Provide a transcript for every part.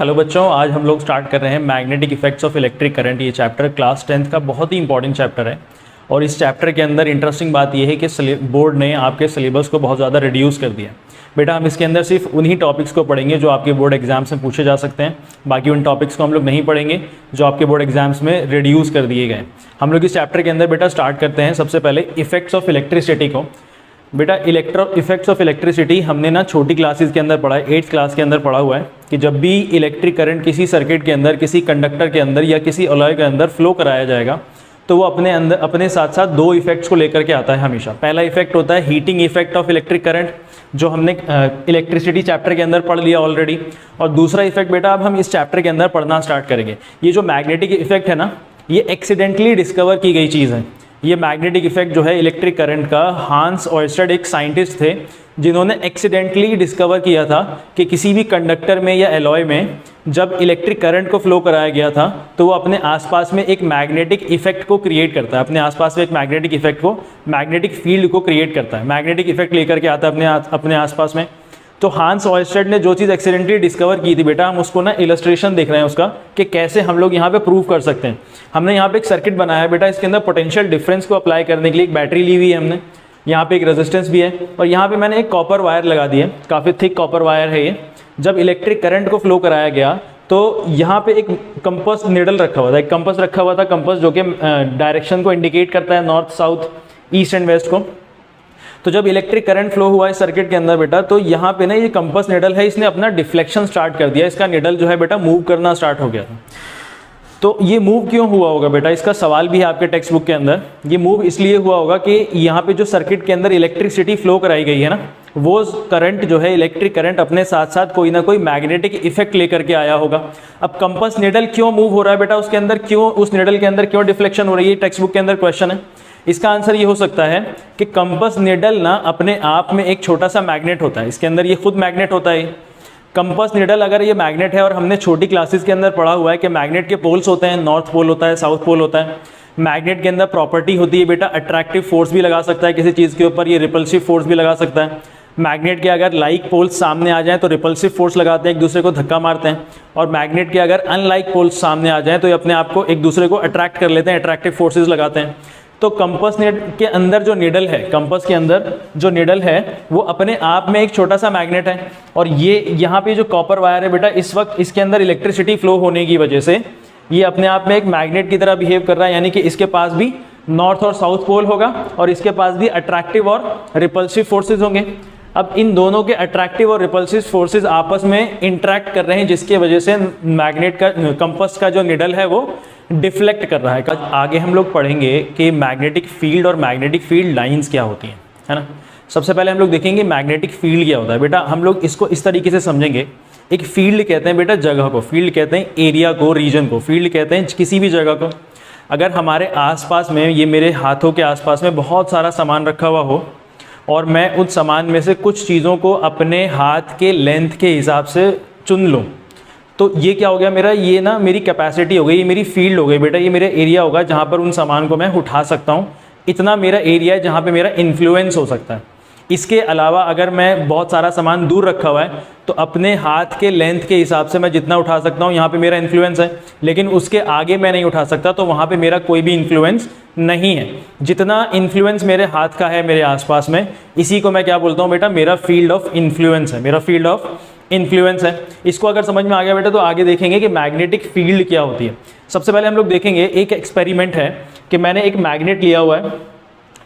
Hello बच्चों, आज हम लोग स्टार्ट कर रहे हैं magnetic effects of electric current. ये चैप्टर क्लास 10th का बहुत ही इंपॉर्टेंट चैप्टर है और इस चैप्टर के अंदर इंटरेस्टिंग बात यह है कि बोर्ड ने आपके सिलेबस को बहुत ज़्यादा रिड्यूस कर दिया। बेटा हम इसके अंदर सिर्फ उन्हीं टॉपिक्स को पढ़ेंगे जो आपके बोर्ड एग्जाम्स में पूछे जा सकते हैं, बाकी उन टॉपिक्स को हम लोग नहीं पढ़ेंगे जो आपके बोर्ड एग्जाम्स में रिड्यूस कर दिए गए। हम लोग इस चैप्टर के अंदर बेटा स्टार्ट करते हैं सबसे पहले इफेक्ट्स ऑफ इलेक्ट्रिसिटी को। बेटा इफेक्ट्स ऑफ इलेक्ट्रिसिटी हमने ना छोटी क्लासेस के अंदर पढ़ा है, 8th क्लास के अंदर पढ़ा हुआ है कि जब भी इलेक्ट्रिक करंट किसी सर्किट के अंदर, किसी कंडक्टर के अंदर या किसी अलॉय के अंदर फ्लो कराया जाएगा तो वो अपने साथ साथ दो इफेक्ट्स को लेकर के आता है हमेशा। पहला इफेक्ट होता है heating effect of electric current, जो हमने इलेक्ट्रिसिटी चैप्टर के अंदर पढ़ लिया ऑलरेडी। और दूसरा इफेक्ट बेटा अब हम इस चैप्टर के अंदर पढ़ना स्टार्ट करेंगे। ये जो मैग्नेटिक इफेक्ट है ना, ये एक्सीडेंटली डिस्कवर की गई चीज़ है। ये मैग्नेटिक इफेक्ट जो है इलेक्ट्रिक करंट का, हांस ऑयस्टेड एक साइंटिस्ट थे जिन्होंने एक्सीडेंटली डिस्कवर किया था कि किसी भी कंडक्टर में या एलॉय में जब इलेक्ट्रिक करंट को फ्लो कराया गया था तो वो अपने आसपास में एक मैग्नेटिक इफेक्ट को क्रिएट करता है। अपने आसपास में एक मैग्नेटिक इफेक्ट को, मैग्नेटिक फील्ड को क्रिएट करता है, मैग्नेटिक इफेक्ट लेकर के आता है अपने आसपास में। तो हांस ऑयस्टेड ने जो चीज़ एक्सीडेंटली डिस्कवर की थी बेटा, हम उसको ना इलस्ट्रेशन देख रहे हैं उसका कि कैसे हम लोग यहाँ पे प्रूव कर सकते हैं। हमने यहाँ पे एक सर्किट बनाया है बेटा, इसके अंदर पोटेंशियल डिफरेंस को अप्लाई करने के लिए एक बैटरी ली हुई है हमने, यहाँ पे एक रेजिस्टेंस भी है और यहाँ पे मैंने एक कॉपर वायर लगा दी है, काफ़ी थिक कॉपर वायर है ये। जब इलेक्ट्रिक करंट को फ्लो कराया गया तो यहाँ पे एक कंपास निडल रखा हुआ था, एक कंपास रखा हुआ था, कंपास जो कि डायरेक्शन को इंडिकेट करता है, north south east and west को। तो जब इलेक्ट्रिक करंट फ्लो हुआ है सर्किट के अंदर बेटा, तो यहाँ पे ना ये कंपास निडल है, इसने अपना डिफ्लेक्शन स्टार्ट कर दिया, इसका निडल जो है बेटा मूव करना स्टार्ट हो गया था। तो ये मूव क्यों हुआ होगा बेटा, इसका सवाल भी है आपके टेक्स्ट बुक के अंदर। ये मूव इसलिए हुआ होगा कि यहाँ पे जो सर्किट के अंदर इलेक्ट्रिसिटी फ्लो कराई गई है ना, वो करंट जो है इलेक्ट्रिक करंट अपने साथ साथ कोई ना कोई मैग्नेटिक इफेक्ट लेकर के आया होगा। अब कंपास निडल क्यों मूव हो रहा है बेटा, उसके अंदर क्यों, उस निडल के अंदर क्यों डिफ्लेक्शन हो रही है, टेक्स्ट बुक के अंदर क्वेश्चन है। इसका आंसर ये हो सकता है कि कंपास निडल ना अपने आप में एक छोटा सा मैग्नेट होता है, इसके अंदर ये खुद मैग्नेट होता है। कंपास निडल अगर ये मैग्नेट है, और हमने छोटी क्लासेस के अंदर पढ़ा हुआ है कि मैग्नेट के पोल्स होते हैं, नॉर्थ पोल होता है, साउथ पोल होता है। मैग्नेट के अंदर प्रॉपर्टी होती है बेटा, अट्रैक्टिव फोर्स भी लगा सकता है किसी चीज़ के ऊपर, ये रिपल्सिव फोर्स भी लगा सकता है। मैग्नेट के अगर लाइक पोल्स सामने आ जाएं तो रिपल्सिव फोर्स लगाते हैं, एक दूसरे को धक्का मारते हैं। और मैग्नेट के अगर अनलाइक पोल्स सामने आ जाएं तो ये अपने आप को एक दूसरे को अट्रैक्ट कर लेते हैं, अट्रैक्टिव फोर्सेज लगाते हैं। तो कंपास के अंदर जो निडल है, कंपास के अंदर जो निडल है वो अपने आप में एक छोटा सा मैग्नेट है। और ये यहाँ पे जो कॉपर वायर है बेटा, इस वक्त इसके अंदर इलेक्ट्रिसिटी फ्लो होने की वजह से ये अपने आप में एक मैग्नेट की तरह बिहेव कर रहा है, यानी कि इसके पास भी नॉर्थ और साउथ पोल होगा और इसके पास भी अट्रैक्टिव और रिपल्सिव फोर्सेज होंगे। अब इन दोनों के अट्रैक्टिव और रिपल्सिव फोर्सेज आपस में इंटरेक्ट कर रहे हैं, जिसकी वजह से मैग्नेट का, कंपास का जो निडल है वो डिफ्लेक्ट कर रहा है। आगे हम लोग पढ़ेंगे कि मैग्नेटिक फील्ड और मैग्नेटिक फील्ड लाइंस क्या होती हैं, है ना। सबसे पहले हम लोग देखेंगे मैग्नेटिक फील्ड क्या होता है बेटा। हम लोग इसको इस तरीके से समझेंगे, एक फील्ड कहते हैं बेटा जगह को, फील्ड कहते हैं एरिया को, रीजन को, फील्ड कहते हैं किसी भी जगह को। अगर हमारे आसपास में, ये मेरे हाथों के आसपास में बहुत सारा सामान रखा हुआ हो और मैं उस सामान में से कुछ चीज़ों को अपने हाथ के लेंथ के हिसाब से चुन लूँ, तो ये क्या हो गया मेरा, ये ना मेरी कैपेसिटी हो गई, ये मेरी फील्ड हो गई बेटा, ये मेरा एरिया होगा जहाँ पर उन सामान को मैं उठा सकता हूँ। इतना मेरा एरिया है जहाँ पे मेरा इन्फ्लुएंस हो सकता है। इसके अलावा अगर मैं बहुत सारा सामान दूर रखा हुआ है तो अपने हाथ के लेंथ के हिसाब से मैं जितना उठा सकता हूँ, यहाँ पे मेरा इन्फ्लुएंस है, लेकिन उसके आगे मैं नहीं उठा सकता, तो वहाँ पे मेरा कोई भी इन्फ्लुएंस नहीं है। जितना इन्फ्लुएंस मेरे हाथ का है मेरे आसपास में, इसी को मैं क्या बोलता हूँ बेटा, मेरा फील्ड ऑफ इन्फ्लुएंस है, मेरा फील्ड ऑफ इन्फ्लुएंस है। इसको अगर समझ में आ गया बेटा तो आगे देखेंगे कि मैग्नेटिक फील्ड क्या होती है। सबसे पहले हम लोग देखेंगे, एक एक्सपेरिमेंट है कि मैंने एक मैग्नेट लिया हुआ है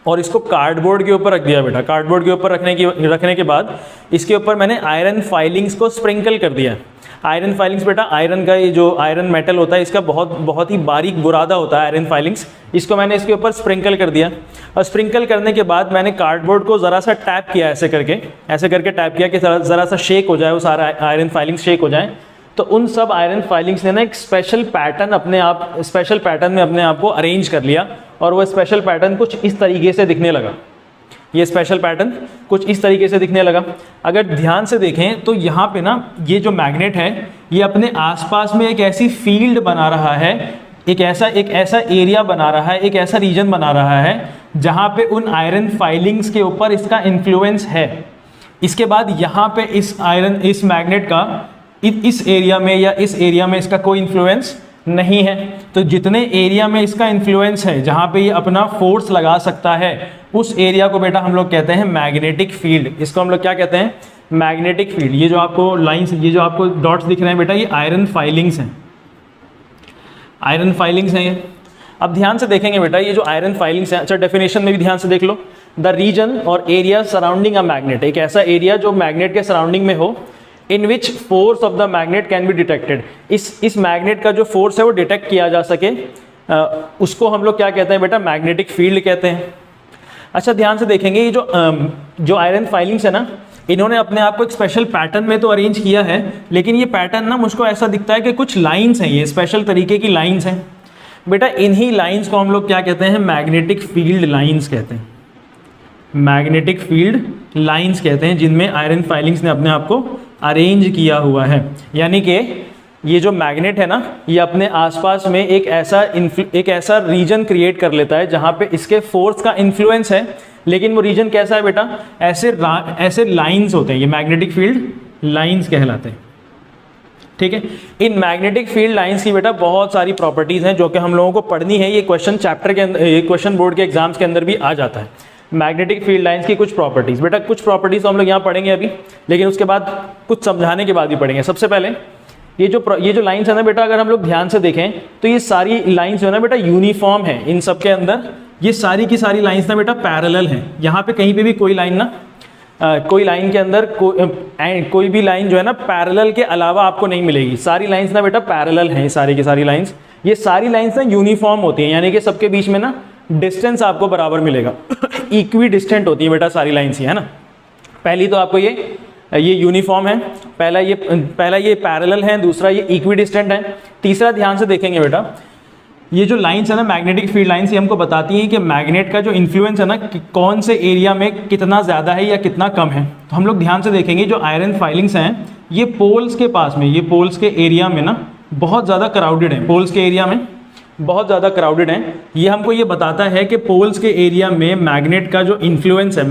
और इसको कार्डबोर्ड के ऊपर रख दिया बेटा। कार्डबोर्ड के ऊपर रखने के बाद इसके ऊपर मैंने आयरन फाइलिंग्स को स्प्रिंकल कर दिया है। आयरन फाइलिंग्स बेटा, आयरन का ये जो आयरन मेटल होता है इसका बहुत ही बारीक बुरादा होता है आयरन फाइलिंग्स, इसको मैंने इसके ऊपर स्प्रिंकल कर दिया। और स्प्रिंकल करने के बाद मैंने कार्डबोर्ड को ज़रा सा टैप किया, ऐसे करके टैप किया कि ज़रा सा शेक हो जाए, वो सारा आयरन फाइलिंग्स शेक हो जाए। तो उन सब आयरन फाइलिंग्स ने ना एक स्पेशल पैटर्न में अपने आप को अरेंज कर लिया और वो स्पेशल पैटर्न कुछ इस तरीके से दिखने लगा। ये स्पेशल पैटर्न कुछ इस तरीके से दिखने लगा। अगर ध्यान से देखें तो यहाँ पे ना ये जो मैग्नेट है ये अपने आसपास में एक ऐसी फील्ड बना रहा है, एक ऐसा एरिया बना रहा है, एक ऐसा रीजन बना रहा है जहाँ पे उन आयरन फाइलिंग्स के ऊपर इसका इन्फ्लुएंस है। इसके बाद यहाँ पे इस मैग्नेट का इस एरिया में या इस एरिया में इसका कोई इन्फ्लुएंस नहीं है। तो जितने एरिया में इसका इन्फ्लुएंस है, जहाँ पे ये अपना फोर्स लगा सकता है, उस एरिया को बेटा हम लोग कहते हैं मैग्नेटिक फील्ड। इसको हम लोग क्या कहते हैं? Magnetic field. ये जो आपको लाइंस, ये जो आपको डॉट्स दिख रहे हैं बेटा, ये आयरन फाइलिंग्स हैं, आयरन फाइलिंग्स हैं ये। अब ध्यान से देखेंगे बेटा, ये जो आयरन फाइलिंग्स हैं, अच्छा डेफिनेशन में भी ध्यान से देख लो। द रीजन और एरिया सराउंडिंग अ मैग्नेट, एक ऐसा एरिया जो मैग्नेट के सराउंडिंग में हो, in which force of the magnet can be detected, इस मैग्नेट का जो फोर्स है वो डिटेक्ट किया जा सके, उसको हम लोग क्या कहते हैं बेटा? मैग्नेटिक फील्ड कहते हैं। अच्छा ध्यान से देखेंगे, ये जो आयरन फाइलिंग्स है ना, इन्होंने अपने आप को एक स्पेशल पैटर्न में तो अरेंज किया है, लेकिन ये पैटर्न ना मुझको ऐसा दिखता है कि कुछ लाइंस हैं, ये स्पेशल तरीके की लाइंस हैं बेटा। इन्हीं लाइंस को हम लोग क्या कहते हैं? मैग्नेटिक फील्ड लाइंस कहते हैं, मैग्नेटिक फील्ड लाइंस कहते हैं, जिनमें आयरन फाइलिंग्स ने अपने आप को अरेंज किया हुआ है। यानी कि ये जो मैग्नेट है ना, ये अपने आसपास में एक ऐसा रीजन क्रिएट कर लेता है जहाँ पे इसके फोर्स का इन्फ्लुएंस है, लेकिन वो रीजन कैसा है बेटा? ऐसे लाइंस होते हैं, ये मैग्नेटिक फील्ड लाइंस कहलाते हैं। ठीक है, इन मैग्नेटिक फील्ड लाइंस की बेटा बहुत सारी प्रॉपर्टीज हैं जो कि हम लोगों को पढ़नी है। ये क्वेश्चन चैप्टर के अंदर, ये क्वेश्चन बोर्ड के एग्जाम्स के अंदर भी आ जाता है। मैग्नेटिक फील्ड लाइंस की कुछ प्रॉपर्टीज बेटा, कुछ प्रॉपर्टीज तो हम लोग यहाँ पढ़ेंगे अभी, लेकिन उसके बाद कुछ समझाने के बाद भी पढ़ेंगे। सबसे पहले ये जो लाइंस है ना बेटा, अगर हम लोग ध्यान से देखें तो ये सारी लाइंस जो है ना बेटा यूनिफॉर्म है। इन सब के अंदर ये सारी की सारी लाइंस ना बेटा पैरेलल हैं। यहाँ पे कहीं पे भी कोई लाइन ना कोई लाइन के अंदर कोई भी लाइन जो है ना पैरेलल के अलावा आपको नहीं मिलेगी। सारी लाइंस ना बेटा पैरेलल हैं, सारी की सारी लाइंस। ये सारी लाइंस ना यूनिफॉर्म होती हैं, यानी कि सबके बीच में ना डिस्टेंस आपको बराबर मिलेगा। इक्वी डिस्टेंट होती है बेटा सारी लाइंस, है ना। पहली तो आपको ये यूनिफॉर्म है, पहला ये पैरेलल है, दूसरा ये इक्वी डिस्टेंट है, तीसरा ध्यान से देखेंगे बेटा, ये जो लाइंस है ना मैग्नेटिक फील्ड लाइंस, ये हमको बताती हैं कि मैग्नेट का जो इन्फ्लुएंस है ना कि कौन से एरिया में कितना ज़्यादा है या कितना कम है। तो हम लोग ध्यान से देखेंगे, जो आयरन फाइलिंग्स हैं ये पोल्स के पास में, ये पोल्स के एरिया में ना बहुत ज़्यादा क्राउडेड है, पोल्स के एरिया में बहुत ज़्यादा क्राउडेड है। ये हमको ये बताता है कि पोल्स के एरिया में मैग्नेट का जो इन्फ्लुएंस है,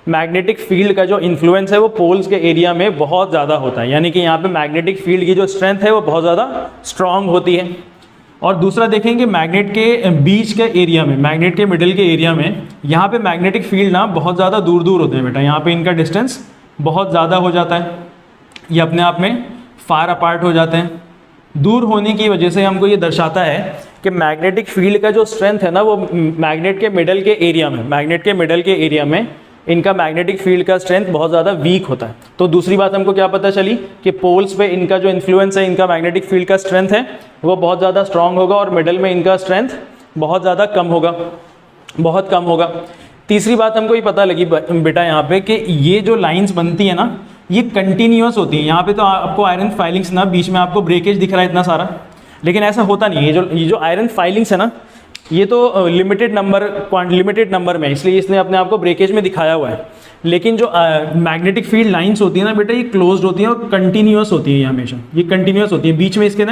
मैग्नेटिक फील्ड का जो इन्फ्लुएंस है वो पोल्स के एरिया में बहुत ज़्यादा होता है, यानी कि यहाँ पे मैग्नेटिक फील्ड की जो स्ट्रेंथ है वो बहुत ज़्यादा स्ट्रांग होती है। और दूसरा देखेंगे मैग्नेट के बीच के एरिया में, मैग्नेट के मिडिल के एरिया में, यहाँ पे मैग्नेटिक फील्ड ना बहुत ज़्यादा दूर दूर होते हैं बेटा, यहाँ पे इनका डिस्टेंस बहुत ज़्यादा हो जाता है, ये अपने आप में फार अपार्ट हो जाते हैं। दूर होने की वजह से हमको ये दर्शाता है कि मैग्नेटिक फील्ड का जो स्ट्रेंथ है ना वो मैग्नेट के मिडल के एरिया में इनका मैग्नेटिक फील्ड का स्ट्रेंथ बहुत ज़्यादा वीक होता है। तो दूसरी बात हमको क्या पता चली कि पोल्स पे इनका जो इन्फ्लुएंस है, इनका मैग्नेटिक फील्ड का स्ट्रेंथ है वो बहुत ज़्यादा स्ट्रांग होगा, और मिडल में इनका स्ट्रेंथ बहुत ज़्यादा कम होगा, बहुत कम होगा। तीसरी बात हमको ये पता लगी बेटा यहाँ पे कि ये जो लाइन्स बनती है ना ये कंटिन्यूअस होती है। यहाँ पे तो आपको आयरन फाइलिंग्स ना बीच में आपको ब्रेकेज दिख रहा है इतना सारा, लेकिन ऐसा होता नहीं है। ये जो आयरन फाइलिंग्स है ना ये तो लिमिटेड नंबर में, इसलिए इसने अपने आप को ब्रेकेज में दिखाया हुआ है। लेकिन जो मैग्नेटिक फील्ड लाइंस होती है ना बेटा ये क्लोज्ड होती हैं और कंटिन्यूअस होती है, ये हमेशा ये कंटिन्यूअस होती है। बीच में इसके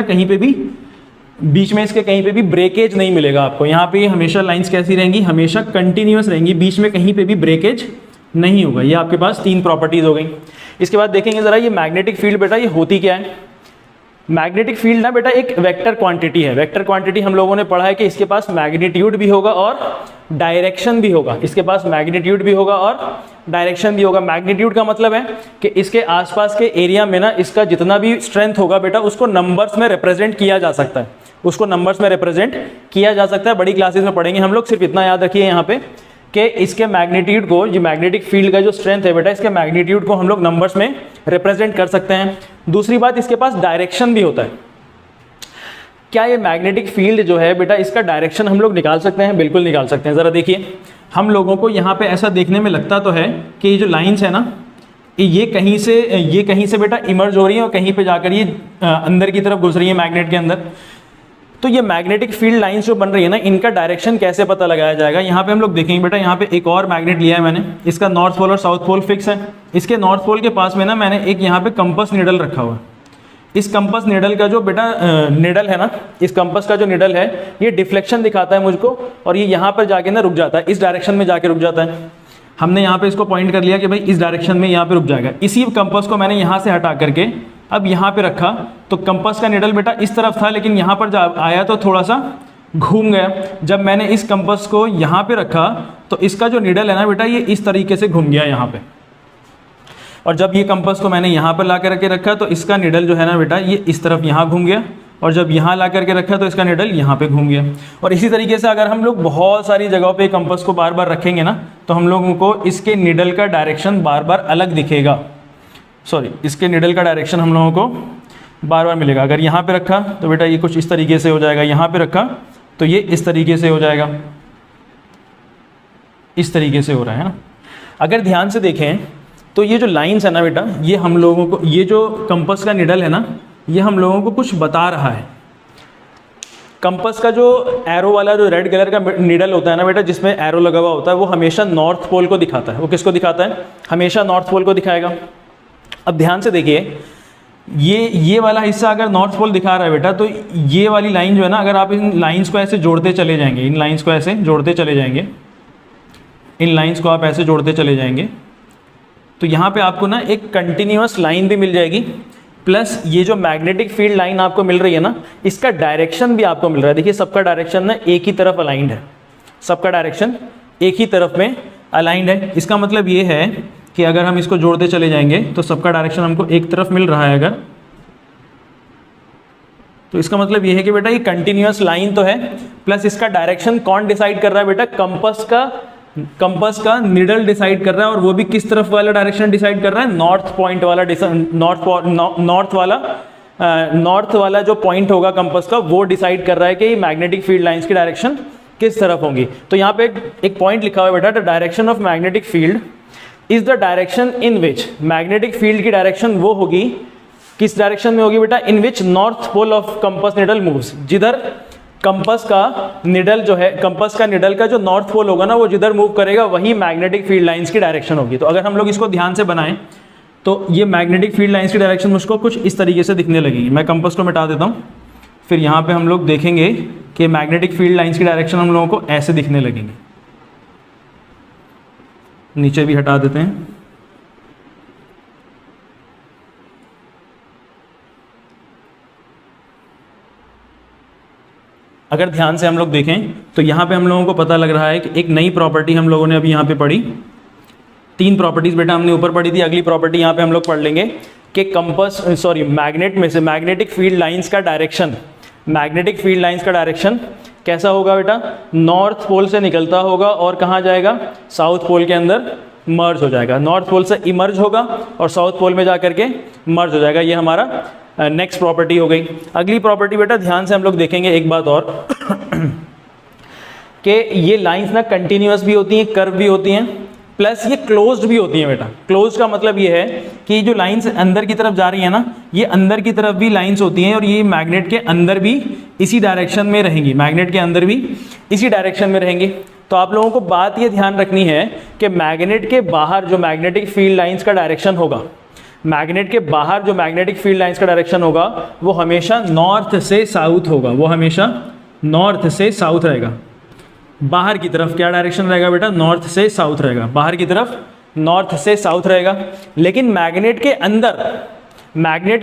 कहीं पे भी ब्रेकेज नहीं मिलेगा आपको। यहाँ पे हमेशा लाइंस कैसी रहेंगी, हमेशा कंटिन्यूअस रहेंगी, बीच में कहीं पे भी ब्रेकेज नहीं होगा। ये आपके पास 3 प्रॉपर्टीज हो गई। इसके बाद देखेंगे ज़रा ये मैग्नेटिक फील्ड बेटा ये होती क्या है। मैग्नेटिक फील्ड ना बेटा एक वेक्टर क्वांटिटी है। वेक्टर क्वांटिटी हम लोगों ने पढ़ा है कि इसके पास मैग्नीट्यूड भी होगा और डायरेक्शन भी होगा। इसके पास मैग्नीट्यूड भी होगा और डायरेक्शन भी होगा। मैग्नीट्यूड का मतलब है कि इसके आसपास के एरिया में ना इसका जितना भी स्ट्रेंथ होगा बेटा उसको नंबर्स में रिप्रेजेंट किया जा सकता है, बड़ी क्लासेस में पढ़ेंगे हम लोग। सिर्फ इतना याद रखिए यहाँ पे कि इसके मैग्नीट्यूड को, जो मैग्नेटिक फील्ड का जो स्ट्रेंथ है बेटा इसके मैग्नीट्यूड को हम लोग नंबर्स में रिप्रेजेंट कर सकते हैं। दूसरी बात इसके पास डायरेक्शन भी होता है। क्या ये मैग्नेटिक फील्ड जो है बेटा इसका डायरेक्शन हम लोग निकाल सकते हैं? बिल्कुल निकाल सकते हैं। ज़रा देखिए, हम लोगों को यहाँ पे ऐसा देखने में लगता तो है कि ये जो लाइन्स है ना ये कहीं से बेटा इमर्ज हो रही है और कहीं पे जाकर ये अंदर की तरफ घुस रही है मैग्नेट के अंदर। तो ये मैग्नेटिक फील्ड लाइंस जो बन रही है ना इनका डायरेक्शन कैसे पता लगाया जाएगा? यहाँ पे हम लोग देखेंगे बेटा, यहाँ पे एक और मैग्नेट लिया है मैंने, इसका नॉर्थ पोल और साउथ पोल फिक्स है। इसके नॉर्थ पोल के पास में ना मैंने एक यहाँ पे कंपास नीडल रखा हुआ है। इस कंपास नीडल का जो बेटा नीडल है ना, इस कंपास का जो नीडल है ये डिफ्लेक्शन दिखाता है मुझको, और ये यहाँ पर जाके ना रुक जाता है, इस डायरेक्शन में जाके रुक जाता है। हमने यहाँ पे इसको पॉइंट कर लिया कि भाई इस डायरेक्शन में यहाँ पे रुक जाएगा। इसी कंपास को मैंने यहाँ से हटा करके अब यहाँ पे रखा तो कंपास का निडल बेटा इस तरफ था, लेकिन यहाँ पर जब आया तो थोड़ा सा घूम गया। जब मैंने इस कंपास को यहाँ पे रखा तो इसका जो निडल है ना बेटा ये इस तरीके से घूम गया यहाँ पे, और जब ये कंपास को मैंने यहाँ पर ला करके रखा तो इसका निडल जो है ना बेटा ये इस तरफ यहाँ घूम गया, और जब यहाँ ला करके रखा तो इसका निडल यहाँ पे घूम गया। और इसी तरीके से अगर हम लोग बहुत सारी जगहों पे कंपास को बार बार रखेंगे ना तो हम लोगों को इसके निडल का डायरेक्शन बार बार अलग दिखेगा, इसके निडल का डायरेक्शन हम लोगों को बार बार मिलेगा। अगर यहाँ पे रखा तो बेटा ये कुछ इस तरीके से हो जाएगा, यहाँ पे रखा तो ये इस तरीके से हो जाएगा, इस तरीके से हो रहा है ना। अगर ध्यान से देखें तो ये जो लाइंस है ना बेटा, ये हम लोगों को, ये जो कंपास का निडल है ना, ये हम लोगों को कुछ बता रहा है। कंपास का जो एरो वाला जो रेड कलर का निडल होता है ना बेटा, जिसमें एरो लगा हुआ होता है, वो हमेशा नॉर्थ पोल को दिखाता है। वो किसको दिखाता है? हमेशा नॉर्थ पोल को दिखाएगा। अब ध्यान से देखिए, ये वाला हिस्सा अगर नॉर्थ पोल दिखा रहा है बेटा, तो ये वाली लाइन जो है ना, अगर आप इन लाइंस को ऐसे जोड़ते चले जाएंगे, इन लाइंस को ऐसे जोड़ते चले जाएंगे, इन लाइंस को आप ऐसे जोड़ते चले जाएंगे, तो यहाँ पे आपको ना एक कंटिन्यूअस लाइन भी मिल जाएगी, प्लस ये जो मैग्नेटिक फील्ड लाइन आपको मिल रही है ना, इसका डायरेक्शन भी आपको मिल रहा है। देखिए सबका डायरेक्शन ना एक ही तरफ अलाइंड है, सबका डायरेक्शन एक ही तरफ में अलाइंड है। इसका मतलब ये है कि अगर हम इसको जोड़ते चले जाएंगे तो सबका डायरेक्शन हमको एक तरफ मिल रहा है अगर, तो इसका मतलब ये है कि बेटा ये कंटिन्यूअस लाइन तो है, प्लस इसका डायरेक्शन कौन डिसाइड कर रहा है बेटा? कंपास का निडल डिसाइड कर रहा है, और वो भी किस तरफ वाला डायरेक्शन डिसाइड कर रहा है? नॉर्थ पॉइंट वाला, नॉर्थ वाला जो पॉइंट होगा कंपास का, वो डिसाइड कर रहा है कि मैग्नेटिक फील्ड लाइंस की डायरेक्शन किस तरफ होंगी। तो यहाँ पे एक पॉइंट लिखा हुआ है बेटा, the direction of magnetic field is the direction in which, magnetic field की डायरेक्शन वो होगी, किस डायरेक्शन में होगी बेटा? In which north pole of compass needle moves, जिधर कंपास का निडल जो है, कंपास का निडल का जो नॉर्थ पोल होगा ना, वो जिधर मूव करेगा वही मैग्नेटिक फील्ड लाइंस की डायरेक्शन होगी। तो अगर हम लोग इसको ध्यान से बनाएं तो ये मैग्नेटिक फील्ड लाइंस की डायरेक्शन मुझको कुछ इस तरीके से दिखने लगेगी। मैं कंपास को मिटा देता हूँ, फिर यहाँ पे हम लोग देखेंगे कि मैग्नेटिक फील्ड लाइंस की डायरेक्शन हम लोगों को ऐसे दिखने लगेंगे। नीचे भी हटा देते हैं। अगर ध्यान से हम लोग देखें तो यहाँ पे हम लोगों को पता लग रहा है कि एक नई प्रॉपर्टी हम लोगों ने अभी यहाँ पे पढ़ी, 3 प्रॉपर्टीज बेटा हमने ऊपर पढ़ी थी। अगली प्रॉपर्टी यहाँ पे हम लोग पढ़ लेंगे कि मैग्नेट में से मैग्नेटिक फील्ड लाइंस का डायरेक्शन, मैग्नेटिक फील्ड लाइंस का डायरेक्शन कैसा होगा बेटा? नॉर्थ पोल से निकलता होगा और कहाँ जाएगा? साउथ पोल के अंदर मर्ज हो जाएगा। नॉर्थ पोल से इमर्ज होगा और साउथ पोल में जा करके मर्ज हो जाएगा। ये हमारा नेक्स्ट प्रॉपर्टी हो गई। अगली प्रॉपर्टी बेटा ध्यान से हम लोग देखेंगे एक बात और कि ये लाइंस ना कंटिन्यूअस भी होती हैं, कर्व भी होती हैं, प्लस ये क्लोज्ड भी होती हैं बेटा। क्लोज्ड का मतलब ये है कि जो लाइंस अंदर की तरफ जा रही है ना, ये अंदर की तरफ भी लाइंस होती हैं और ये मैग्नेट के अंदर भी इसी डायरेक्शन में रहेंगी, मैग्नेट के अंदर भी इसी डायरेक्शन में रहेंगी। तो आप लोगों को बात ये ध्यान रखनी है कि मैग्नेट के बाहर जो मैग्नेटिक फील्ड लाइंस का डायरेक्शन होगा, मैग्नेट के बाहर जो मैग्नेटिक फील्ड लाइंस का डायरेक्शन होगा वो हमेशा नॉर्थ से साउथ होगा, वो हमेशा नॉर्थ से साउथ रहेगा। बाहर की तरफ क्या डायरेक्शन रहेगा बेटा? नॉर्थ से साउथ रहेगा, बाहर की तरफ नॉर्थ से साउथ रहेगा। लेकिन मैग्नेट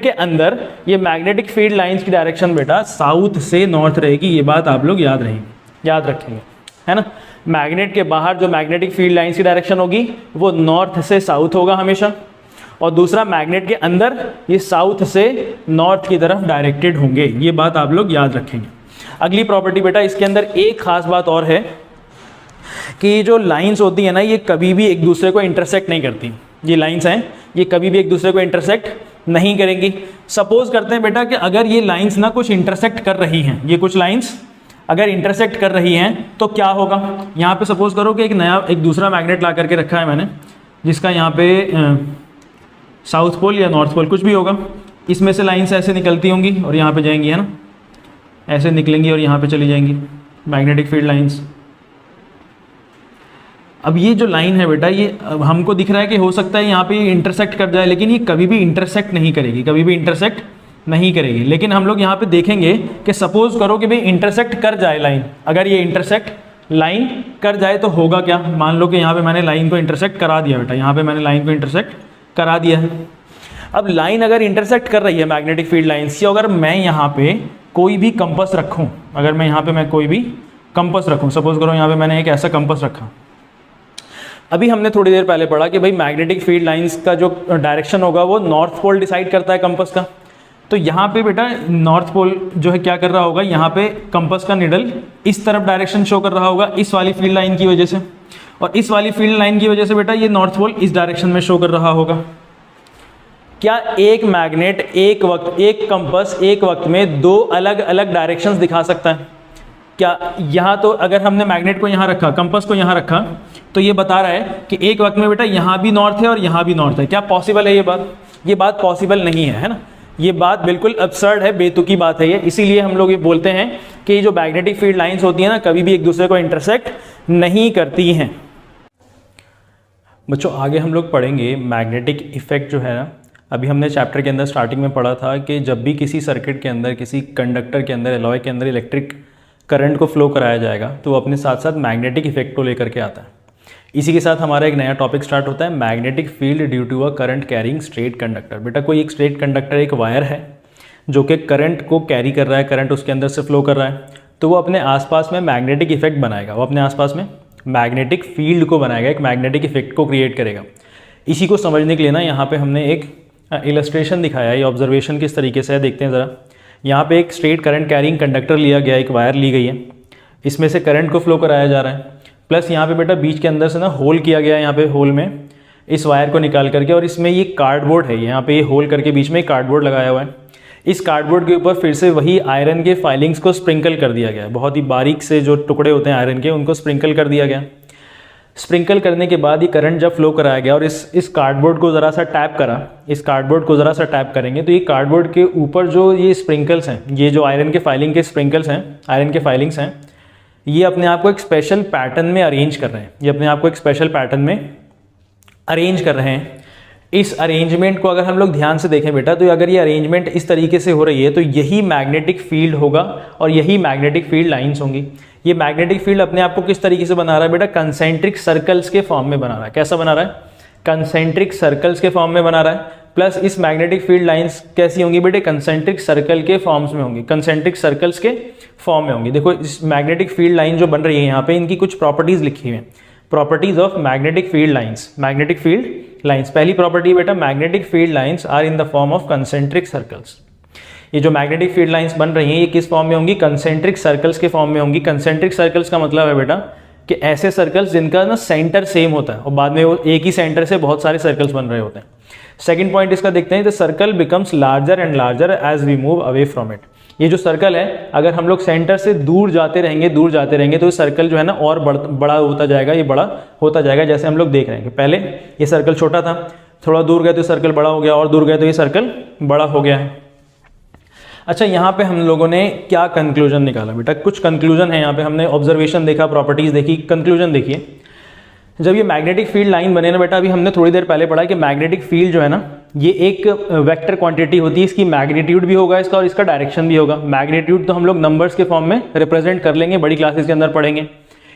के अंदर ये मैग्नेटिक फील्ड लाइंस की डायरेक्शन बेटा साउथ से नॉर्थ रहेगी। ये बात आप लोग याद रखेंगे, है ना। मैग्नेट के बाहर जो मैग्नेटिक फील्ड लाइंस की डायरेक्शन होगी वो नॉर्थ से साउथ होगा हमेशा, और दूसरा मैग्नेट के अंदर ये साउथ से नॉर्थ की तरफ डायरेक्टेड होंगे। ये बात आप लोग याद रखेंगे। अगली प्रॉपर्टी बेटा इसके अंदर एक खास बात और है कि जो लाइंस होती है ना, ये कभी भी एक दूसरे को इंटरसेक्ट नहीं करती। ये लाइंस हैं, ये कभी भी एक दूसरे को इंटरसेक्ट नहीं करेंगी। सपोज करते हैं बेटा कि अगर ये लाइंस ना कुछ इंटरसेक्ट कर रही हैं, ये कुछ लाइंस अगर इंटरसेक्ट कर रही हैं तो क्या होगा? यहाँ पे सपोज करो कि एक दूसरा मैग्नेट ला करके रखा है मैंने, जिसका यहाँ पे साउथ पोल या नॉर्थ पोल कुछ भी होगा। इसमें से लाइंस ऐसे निकलती होंगी और यहाँ पे जाएंगी, है ना, ऐसे निकलेंगी और यहाँ पे चली जाएंगी मैग्नेटिक फील्ड लाइंस। अब ये जो लाइन है बेटा, ये हमको दिख रहा है कि हो सकता है यहाँ पे इंटरसेक्ट कर जाए, लेकिन ये कभी भी इंटरसेक्ट नहीं करेगी, कभी भी इंटरसेक्ट नहीं करेगी। लेकिन हम लोग यहाँ पे देखेंगे कि सपोज करो कि भाई इंटरसेक्ट कर जाए लाइन, अगर ये इंटरसेक्ट लाइन कर जाए तो होगा क्या? मान लो कि यहाँ पे मैंने लाइन को इंटरसेक्ट करा दिया बेटा, यहाँ पे मैंने लाइन को इंटरसेक्ट करा दिया है। अब लाइन अगर इंटरसेक्ट कर रही है मैग्नेटिक फील्ड लाइंस की, अगर मैं यहाँ पे कोई भी कंपास रखूँ, अगर मैं यहाँ पे मैं कोई भी कंपास रखूँ, सपोज करो यहाँ पे मैंने एक ऐसा कंपास रखा, अभी हमने थोड़ी देर पहले पढ़ा कि भाई मैग्नेटिक फील्ड लाइंस का जो डायरेक्शन होगा वो नॉर्थ पोल डिसाइड करता है कंपास का। तो यहाँ पे बेटा नॉर्थ पोल जो है क्या कर रहा होगा, यहाँ पे कंपास का निडल इस तरफ डायरेक्शन शो कर रहा होगा इस वाली फील्ड लाइन की वजह से, और इस वाली फील्ड लाइन की वजह से बेटा ये नॉर्थ पोल इस डायरेक्शन में शो कर रहा होगा। क्या एक मैग्नेट एक कंपास एक वक्त में दो अलग अलग डायरेक्शंस दिखा सकता है? क्या यहाँ तो अगर हमने मैग्नेट को यहाँ रखा, कंपास को यहाँ रखा, तो ये बता रहा है कि एक वक्त में बेटा यहाँ भी नॉर्थ है और यहाँ भी नॉर्थ है। क्या पॉसिबल है ये बात? ये बात पॉसिबल नहीं है ना। ये बात बिल्कुल अब्सर्ड है, बेतुकी बात है ये। इसीलिए हम लोग ये बोलते हैं कि जो मैग्नेटिक फील्ड लाइंस होती हैं ना, कभी भी एक दूसरे को इंटरसेक्ट नहीं करती हैं। बच्चों आगे हम लोग पढ़ेंगे मैग्नेटिक इफेक्ट जो है ना, अभी हमने चैप्टर के अंदर स्टार्टिंग में पढ़ा था कि जब भी किसी सर्किट के अंदर, किसी कंडक्टर के अंदर, एलॉय के अंदर इलेक्ट्रिक करंट को फ्लो कराया जाएगा तो वो अपने साथ साथ मैग्नेटिक इफेक्ट को लेकर के आता है। इसी के साथ हमारा एक नया टॉपिक स्टार्ट होता है, magnetic field due to a current carrying straight conductor. बेटा कोई एक स्ट्रेट कंडक्टर, एक वायर है जो कि करंट को कैरी कर रहा है, करंट उसके अंदर से फ्लो कर रहा है, तो वो अपने आसपास में मैग्नेटिक इफेक्ट बनाएगा, वो अपने आसपास में मैग्नेटिक फील्ड को बनाएगा, एक मैग्नेटिक इफेक्ट को क्रिएट करेगा। इसी को समझने के लिए ना यहाँ पे हमने एक इलस्ट्रेशन दिखाया है। ये ऑब्जर्वेशन किस तरीके से है देखते हैं ज़रा। यहाँ पे एक स्ट्रेट करंट कैरिंग कंडक्टर लिया गया, एक वायर ली गई है, इसमें से करंट को फ्लो कराया जा रहा है, प्लस यहाँ पे बेटा बीच के अंदर से ना होल किया गया है, यहाँ पे होल में इस वायर को निकाल करके, और इसमें ये कार्डबोर्ड है, यहाँ पे ये होल करके बीच में एक कार्डबोर्ड लगाया हुआ है। इस कार्डबोर्ड के ऊपर फिर से वही आयरन के फाइलिंग्स को स्प्रिंकल कर दिया गया है, बहुत ही बारीक से जो टुकड़े होते हैं आयरन के उनको स्प्रिंकल कर दिया गया। स्प्रिंकल करने के बाद ये करंट जब फ्लो कराया गया और इस कार्डबोर्ड को ज़रा सा टैप करा, इस कार्डबोर्ड को ज़रा सा टैप करेंगे तो ये कार्डबोर्ड के ऊपर जो ये स्प्रिंकल्स हैं, ये जो आयरन के फाइलिंग के स्प्रिंकल्स हैं, आयरन के फाइलिंग्स हैं, ये अपने आप को एक स्पेशल पैटर्न में अरेंज कर रहे हैं, ये अपने आप को एक स्पेशल पैटर्न में अरेंज कर रहे हैं। इस अरेंजमेंट को अगर हम लोग ध्यान से देखें बेटा, तो अगर ये अरेंजमेंट इस तरीके से हो रही है तो यही मैग्नेटिक फील्ड होगा और यही मैग्नेटिक फील्ड लाइंस होंगी। ये मैग्नेटिक फील्ड अपने आप को किस तरीके से बना रहा है बेटा? कंसेंट्रिक सर्कल्स के फॉर्म में बना रहा है। कैसा बना रहा है? कंसेंट्रिक सर्कल्स के फॉर्म में बना रहा है। प्लस इस मैग्नेटिक फील्ड लाइंस कैसी होंगी बेटे? कंसेंट्रिक सर्कल के फॉर्म्स में होंगी, कंसेंट्रिक सर्कल्स के फॉर्म में होंगी। देखो इस मैग्नेटिक फील्ड लाइन जो बन रही है यहाँ पे, इनकी कुछ प्रॉपर्टीज लिखी हुई हैं, properties of magnetic field lines. Magnetic field lines, पहली प्रॉपर्टी बेटा, magnetic field lines are in the form of concentric circles. ये जो मैग्नेटिक फील्ड लाइंस बन रही हैं ये किस फॉर्म में होंगी? कंसेंट्रिक सर्कल्स के फॉर्म में होंगी। कंसेंट्रिक सर्कल्स का मतलब है बेटा कि ऐसे सर्कल्स जिनका ना सेंटर सेम होता है और बाद में वो एक ही सेंटर से बहुत सारे सर्कल्स बन रहे होते हैं। सेकंड पॉइंट इसका देखते हैं, the circle becomes larger and larger as we move away from it. ये जो सर्कल है, अगर हम लोग सेंटर से दूर जाते रहेंगे तो सर्कल जो है ना और बड़ा होता जाएगा, ये बड़ा होता जाएगा। जैसे हम लोग देख रहे हैं कि पहले ये सर्कल छोटा था, थोड़ा दूर गए तो सर्कल बड़ा हो गया, और दूर गए तो ये सर्कल बड़ा हो गया है। अच्छा, यहाँ पे हम लोगों ने क्या कंक्लूजन निकाला बेटा? कुछ कंक्लूजन है यहाँ पे, हमने ऑब्जर्वेशन देखा, प्रॉपर्टीज देखी, कंक्लूजन देखिए। जब ये मैग्नेटिक फील्ड लाइन बने ना बेटा, अभी हमने थोड़ी देर पहले पढ़ा कि मैग्नेटिक फील्ड जो है ना ये एक वेक्टर क्वांटिटी होती है, इसकी मैग्नीट्यूड भी होगा इसका और इसका डायरेक्शन भी होगा। मैग्नीट्यूड तो हम लोग नंबर्स के फॉर्म में रिप्रेजेंट कर लेंगे, बड़ी क्लासेस के अंदर पढ़ेंगे।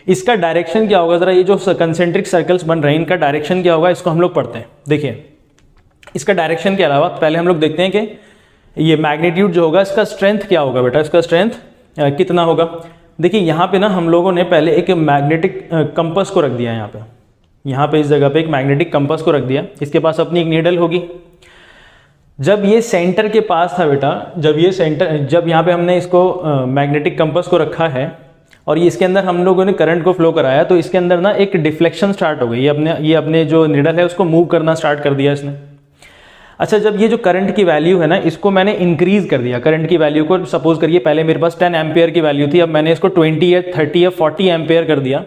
इसका डायरेक्शन क्या होगा? जरा ये जो कंसेंट्रिक सर्कल्स बन रहे हैं इनका डायरेक्शन क्या होगा, इसको हम लोग पढ़ते हैं। देखिए इसका डायरेक्शन के अलावा पहले हम लोग देखते हैं कि ये मैग्नीट्यूड जो होगा इसका स्ट्रेंथ क्या होगा बेटा, इसका स्ट्रेंथ कितना होगा। देखिए यहाँ पे ना हम लोगों ने पहले एक मैग्नेटिक कंपास को रख दिया है, यहाँ पे इस जगह पे एक मैग्नेटिक कंपास को रख दिया, इसके पास अपनी एक नीडल होगी। जब ये सेंटर के पास था बेटा, जब यहाँ पे हमने इसको मैग्नेटिक कंपास को रखा है और ये इसके अंदर हम लोगों ने करंट को फ्लो कराया, तो इसके अंदर ना एक डिफ्लेक्शन स्टार्ट हो गई, ये अपने जो नीडल है उसको मूव करना स्टार्ट कर दिया इसने। अच्छा, जब ये जो करंट की वैल्यू है ना इसको मैंने इंक्रीज कर दिया, करंट की वैल्यू को सपोज करिए पहले मेरे पास 10 एम्पेयर की वैल्यू थी, अब मैंने इसको 20 या 30 या 40 एम्पेयर कर दिया,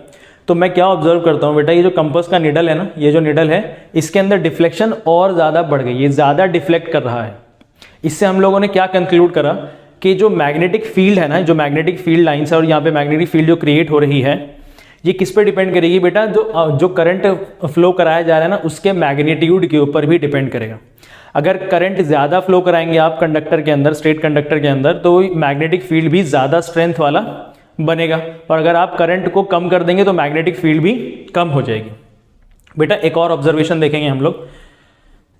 तो मैं क्या ऑब्जर्व करता हूँ बेटा, ये जो कंपास का निडल है ना, ये जो निडल है इसके अंदर डिफ्लेक्शन और ज़्यादा बढ़ गई, ये ज़्यादा डिफ्लेक्ट कर रहा है। इससे हम लोगों ने क्या कंक्लूड करा कि जो मैग्नेटिक फील्ड है ना, जो मैग्नेटिक फील्ड लाइन्स है और यहाँ पे मैग्नेटिक फील्ड जो क्रिएट हो रही है, ये किस पे डिपेंड करेगी बेटा? जो करंट फ्लो कराया जा रहा है ना उसके मैग्नीट्यूड के ऊपर भी डिपेंड करेगा। अगर करंट ज़्यादा फ्लो कराएंगे आप कंडक्टर के अंदर, स्ट्रेट कंडक्टर के अंदर, तो मैग्नेटिक फील्ड भी ज़्यादा स्ट्रेंथ वाला बनेगा, और अगर आप करंट को कम कर देंगे तो मैग्नेटिक फील्ड भी कम हो जाएगी। बेटा एक और ऑब्जर्वेशन देखेंगे हम लोग।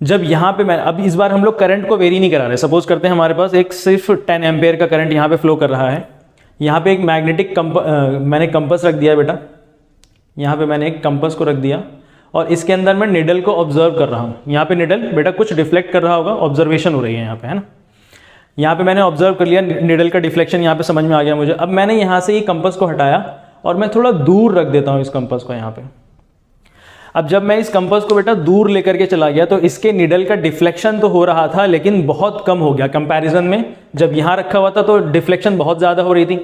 जब यहाँ पे मैं अब इस बार हम लोग करंट को वेरी नहीं करा रहे, सपोज करते हैं हमारे पास एक सिर्फ 10 एम्पेयर का करंट यहाँ पे फ्लो कर रहा है। यहाँ पे एक मैग्नेटिक मैंने कंपस रख दिया बेटा, यहाँ पे मैंने एक कंपस को रख दिया और इसके अंदर मैं निडल को ऑब्जर्व कर रहा हूँ। यहाँ पे निडल बेटा कुछ डिफ्लेक्ट कर रहा होगा, ऑब्जर्वेशन हो रही है यहाँ पे, है ना। यहाँ पे मैंने ऑब्जर्व कर लिया, निडल का डिफ्लेक्शन यहाँ पे समझ में आ गया मुझे। अब मैंने यहाँ से ये कंपस को हटाया और मैं थोड़ा दूर रख देता हूँ इस कंपस को यहाँ पे। अब जब मैं इस कंपस को बेटा दूर लेकर के चला गया तो इसके निडल का डिफ्लेक्शन तो हो रहा था लेकिन बहुत कम हो गया कंपैरिजन में। जब यहाँ रखा हुआ था तो डिफ्लेक्शन बहुत ज़्यादा हो रही थी,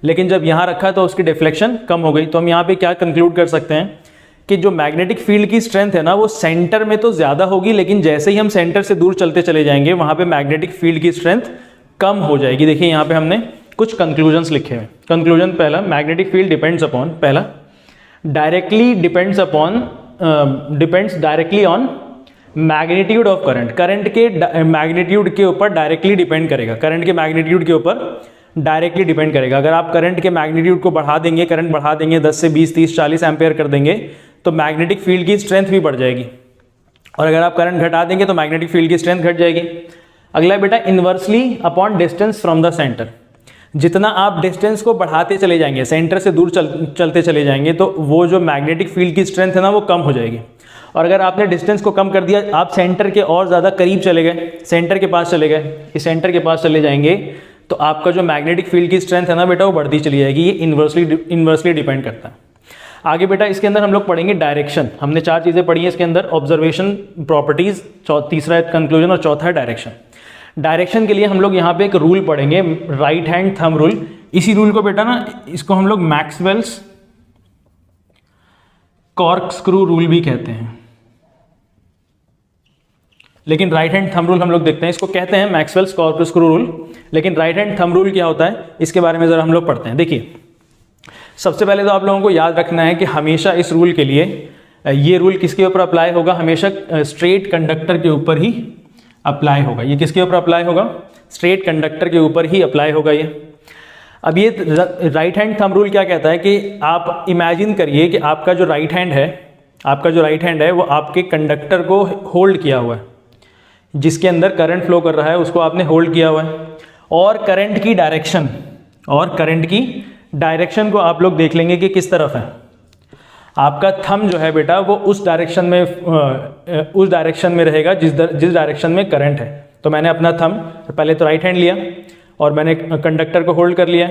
लेकिन जब यहाँ रखा तो उसकी डिफ्लेक्शन कम हो गई। तो हम यहाँ पे क्या कंक्लूड कर सकते हैं कि जो मैग्नेटिक फील्ड की स्ट्रेंथ है ना वो सेंटर में तो ज़्यादा होगी, लेकिन जैसे ही हम सेंटर से दूर चलते चले जाएंगे वहाँ पे मैग्नेटिक फील्ड की स्ट्रेंथ कम हो जाएगी। देखिए यहाँ पे हमने कुछ कंक्लूजन्स लिखे हैं। कंक्लूजन पहला, मैग्नेटिक फील्ड डिपेंड्स अपॉन, पहला depends directly on magnitude of current. Current के मैग्नीट्यूड के ऊपर डायरेक्टली डिपेंड करेगा, करंट के मैग्नीट्यूड के ऊपर डायरेक्टली डिपेंड करेगा। अगर आप करंट के मैग्नीट्यूड को बढ़ा देंगे, करंट बढ़ा देंगे 10 से 20, 30, 40 एम्पेयर कर देंगे तो मैग्नेटिक फील्ड की स्ट्रेंथ भी बढ़ जाएगी, और अगर आप करंट घटा देंगे तो मैग्नेटिक फील्ड की स्ट्रेंथ घट जाएगी। अगला बेटा, inversely upon distance from the centre. जितना आप डिस्टेंस को बढ़ाते चले जाएंगे, सेंटर से दूर चलते चले जाएंगे तो वो जो मैग्नेटिक फील्ड की स्ट्रेंथ है ना वो कम हो जाएगी। और अगर आपने डिस्टेंस को कम कर दिया, आप सेंटर के और ज़्यादा करीब चले गए, सेंटर के पास चले गए, इस सेंटर के पास चले जाएंगे तो आपका जो मैग्नेटिक फील्ड की स्ट्रेंथ है ना बेटा वो बढ़ती चली जाएगी। ये इन्वर्सली डिपेंड करता है। आगे बेटा इसके अंदर हम लोग पढ़ेंगे डायरेक्शन। हमने 4 चीज़ें पढ़ी हैं इसके अंदर, ऑब्जर्वेशन, प्रॉपर्टीज, तीसरा है कंक्लूजन और चौथा है डायरेक्शन। डायरेक्शन के लिए हम लोग यहाँ पे एक रूल पढ़ेंगे, राइट हैंड थंब रूल। इसी रूल को बेटा ना इसको हम लोग मैक्सवेल्स कॉर्कस्क्रू रूल भी कहते हैं, लेकिन राइट हैंड थंब रूल हम लोग देखते हैं। इसको कहते हैं मैक्सवेल्स कॉर्कस्क्रू रूल, लेकिन राइट हैंड थंब रूल क्या होता है इसके बारे में जरा हम लोग पढ़ते हैं। देखिए, सबसे पहले तो आप लोगों को याद रखना है कि हमेशा इस रूल के लिए ये रूल किसके ऊपर अप्लाई होगा, हमेशा स्ट्रेट कंडक्टर के ऊपर ही अप्लाई होगा। ये किसके ऊपर अप्लाई होगा, स्ट्रेट कंडक्टर के ऊपर ही अप्लाई होगा ये। अब ये राइट हैंड थंब रूल क्या कहता है कि आप इमेजिन करिए कि आपका जो राइट हैंड है वो आपके कंडक्टर को होल्ड किया हुआ है, जिसके अंदर करंट फ्लो कर रहा है उसको आपने होल्ड किया हुआ है, और करंट की डायरेक्शन को आप लोग देख लेंगे कि किस तरफ है। आपका थंब जो है बेटा वो उस डायरेक्शन में रहेगा जिस डायरेक्शन में करंट है। तो मैंने अपना थंब पहले तो राइट हैंड लिया और मैंने कंडक्टर को होल्ड कर लिया,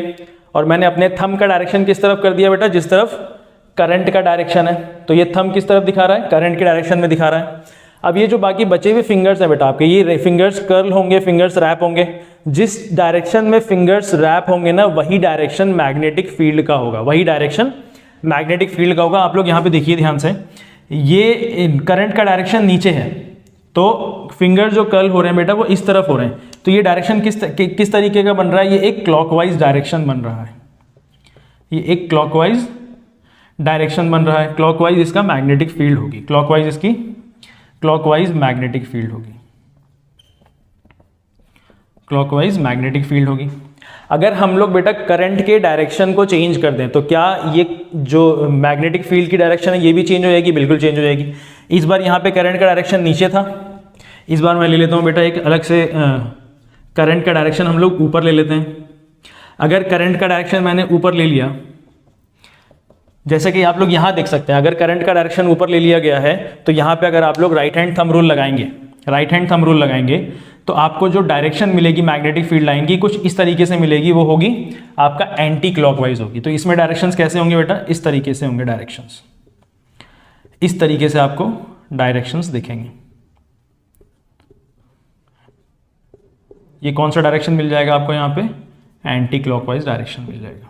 और मैंने अपने थंब का डायरेक्शन किस तरफ कर दिया बेटा, जिस तरफ करंट का डायरेक्शन है। तो ये थंब किस तरफ दिखा रहा है, करंट की डायरेक्शन में दिखा रहा है। अब ये जो बाकी बचे हुए फिंगर्स हैं बेटा आपके, ये फिंगर्स कर्ल होंगे, फिंगर्स रैप होंगे। जिस डायरेक्शन में फिंगर्स रैप होंगे ना वही डायरेक्शन मैग्नेटिक फील्ड का होगा, आप लोग यहाँ पे देखिए ध्यान से, ये करंट का डायरेक्शन नीचे है तो फिंगर जो कर्ल हो रहे हैं बेटा वो इस तरफ हो रहे हैं, तो ये डायरेक्शन किस तरीके का बन रहा है, ये एक क्लॉकवाइज डायरेक्शन बन रहा है, ये एक क्लॉकवाइज डायरेक्शन बन रहा है। क्लॉकवाइज इसका मैग्नेटिक फील्ड होगी, क्लॉकवाइज मैग्नेटिक फील्ड होगी। अगर हम लोग बेटा करंट के डायरेक्शन को चेंज कर दें तो क्या ये जो मैग्नेटिक फील्ड की डायरेक्शन है ये भी चेंज हो जाएगी, बिल्कुल चेंज हो जाएगी। इस बार यहाँ पे करंट का डायरेक्शन नीचे था, इस बार मैं ले लेता हूँ बेटा एक अलग से करंट का डायरेक्शन हम लोग ऊपर ले लेते हैं। अगर करंट का डायरेक्शन मैंने ऊपर ले लिया, जैसे कि आप लोग यहाँ देख सकते हैं, अगर करंट का डायरेक्शन ऊपर ले लिया गया है तो यहाँ पे अगर आप लोग राइट हैंड थंब रूल लगाएंगे तो आपको जो डायरेक्शन मिलेगी मैग्नेटिक फील्ड लाइन की कुछ इस तरीके से मिलेगी, वो होगी आपका एंटी क्लॉकवाइज होगी। तो इसमें डायरेक्शंस कैसे होंगे बेटा, इस तरीके से होंगे डायरेक्शंस, इस तरीके से आपको डायरेक्शंस दिखेंगे। ये कौन सा डायरेक्शन मिल जाएगा आपको, यहाँ पे एंटी क्लॉकवाइज डायरेक्शन मिल जाएगा।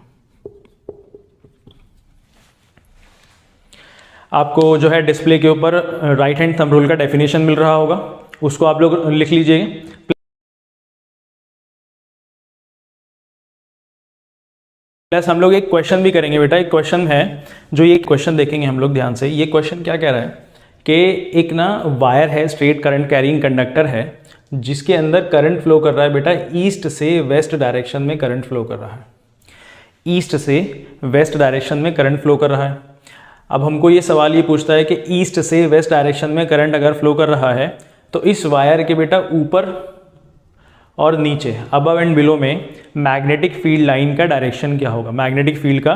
आपको जो है डिस्प्ले के ऊपर राइट हैंड थंब रूल का डेफिनेशन मिल रहा होगा, उसको आप लोग लिख लीजिए। प्लस हम लोग एक क्वेश्चन भी करेंगे बेटा, एक क्वेश्चन है जो ये क्वेश्चन देखेंगे हम लोग ध्यान से। ये क्वेश्चन क्या कह रहा है कि एक ना वायर है, स्ट्रेट करंट कैरिंग कंडक्टर है, जिसके अंदर करंट फ्लो कर रहा है बेटा, ईस्ट से वेस्ट डायरेक्शन में करंट फ्लो कर रहा है, ईस्ट से वेस्ट डायरेक्शन में करंट फ्लो कर रहा है। अब हमको ये सवाल ये पूछता है कि ईस्ट से वेस्ट डायरेक्शन में करंट अगर फ्लो कर रहा है तो इस वायर के बेटा ऊपर और नीचे, अबव एंड बिलो में मैग्नेटिक फील्ड लाइन का डायरेक्शन क्या होगा, मैग्नेटिक फील्ड का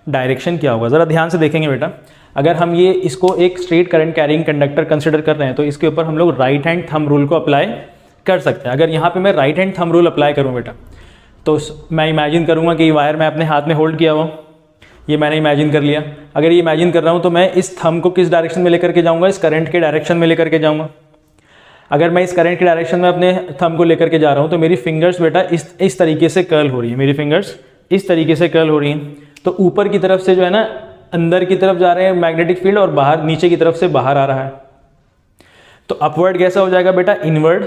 डायरेक्शन क्या होगा। ज़रा ध्यान से देखेंगे बेटा, अगर हम ये इसको एक straight current carrying conductor consider कर रहे हैं तो इसके ऊपर हम लोग राइट हैंड थंब रूल को अप्लाई कर सकते हैं। अगर यहाँ पे मैं right hand thumb rule apply करूँ बेटा, तो मैं इमेजिन करूँगा कि ये वायर मैं अपने हाथ में होल्ड किया हुआ, ये मैंने इमेजिन कर लिया। अगर ये इमेजिन कर रहा हूँ तो मैं इस थंब को किस डायरेक्शन में लेकर के जाऊँगा, इस करंट के डायरेक्शन में लेकर के जाऊँगा। अगर मैं इस करंट के डायरेक्शन में अपने थंब को लेकर के जा रहा हूँ तो मेरी फिंगर्स बेटा इस तरीके से कर्ल हो रही है, मेरी फिंगर्स इस तरीके से कर्ल हो रही हैं। तो ऊपर की तरफ से जो है ना अंदर की तरफ जा रहे हैं मैग्नेटिक फील्ड, और बाहर नीचे की तरफ से बाहर आ रहा है। तो अपवर्ड कैसा हो जाएगा बेटा, इनवर्ड,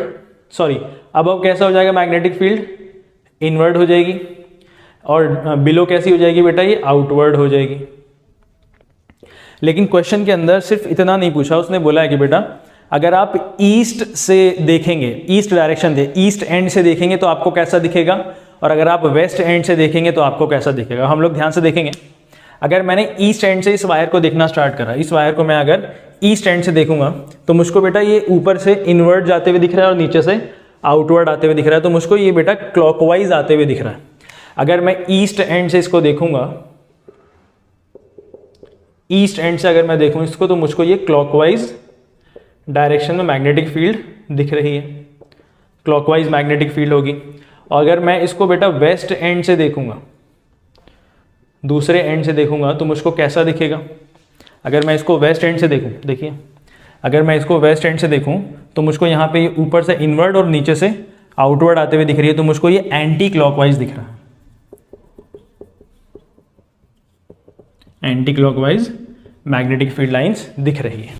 सॉरी अबव कैसा हो जाएगा मैग्नेटिक फील्ड, इनवर्ड हो जाएगी, और बिलो कैसी हो जाएगी बेटा, ये आउटवर्ड हो जाएगी। लेकिन क्वेश्चन के अंदर सिर्फ इतना नहीं पूछा, उसने बोला है कि बेटा अगर आप ईस्ट से देखेंगे, east direction they, east and से देखेंगे तो आपको कैसा दिखेगा, और अगर आप वेस्ट एंड से देखेंगे तो आपको कैसा दिखेगा। हम लोग ध्यान से देखेंगे, अगर मैंने ईस्ट एंड से इस वायर को देखना स्टार्ट करा, इस वायर को मैं अगर ईस्ट एंड से देखूंगा तो मुझको बेटा ये ऊपर से इनवर्ड जाते हुए दिख रहा है और नीचे से आउटवर्ड आते हुए दिख रहा है, तो मुझको ये बेटा क्लॉकवाइज आते हुए दिख रहा है। अगर मैं ईस्ट एंड से इसको देखूंगा, ईस्ट एंड से अगर मैं देखूं इसको, तो मुझको ये क्लॉकवाइज डायरेक्शन में मैग्नेटिक फील्ड दिख रही है, क्लॉकवाइज मैग्नेटिक फील्ड होगी। और अगर मैं इसको बेटा वेस्ट एंड से देखूंगा, दूसरे एंड से देखूंगा, तो मुझको कैसा दिखेगा। अगर मैं इसको वेस्ट एंड से देखूं, देखिए अगर मैं इसको वेस्ट एंड से देखूं तो मुझको यहाँ पे ऊपर से इनवर्ड और नीचे से आउटवर्ड आते हुए दिख रही है, तो मुझको ये एंटी क्लॉकवाइज दिख रहा है, anti clockwise magnetic field lines दिख रही है।